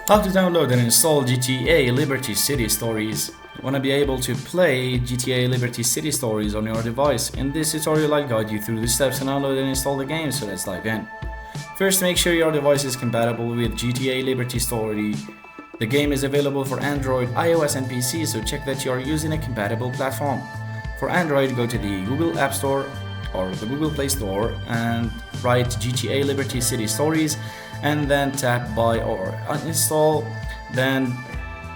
How to download and install GTA Liberty City Stories. You want to be able to play GTA Liberty City Stories on your device. In this tutorial I'll guide you through the steps to download and install the game, so let's dive in. First, make sure your device is compatible with GTA Liberty Story. The game is available for Android, iOS and PC, so check that you are using a compatible platform. For Android, go to the Google App Store or the Google Play Store and write GTA Liberty City Stories and then tap buy or uninstall. Then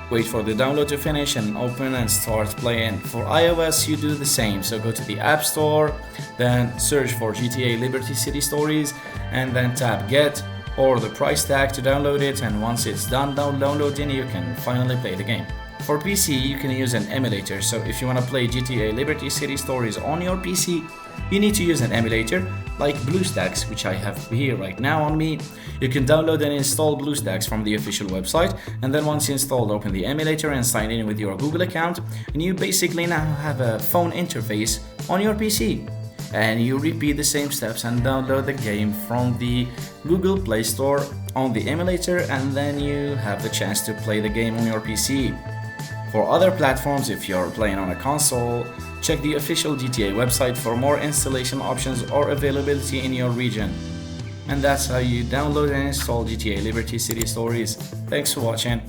wait for the download to finish and open and start playing. For iOS you do the same, so go to the App Store, then search for GTA Liberty City Stories and then tap get or the price tag to download it, and once it's done downloading you can finally play the game. For PC you can use an emulator, so if you want to play GTA Liberty City Stories on your PC you need to use an emulator like BlueStacks, which I have here right now on me. You can download and install BlueStacks from the official website, and then once installed open the emulator and sign in with your Google account, and you basically now have a phone interface on your PC. And you repeat the same steps and download the game from the Google Play Store on the emulator, and then you have the chance to play the game on your PC. For other platforms, if you're playing on a console, check the official GTA website for more installation options or availability in your region. And that's how you download and install GTA Liberty City Stories. Thanks for watching.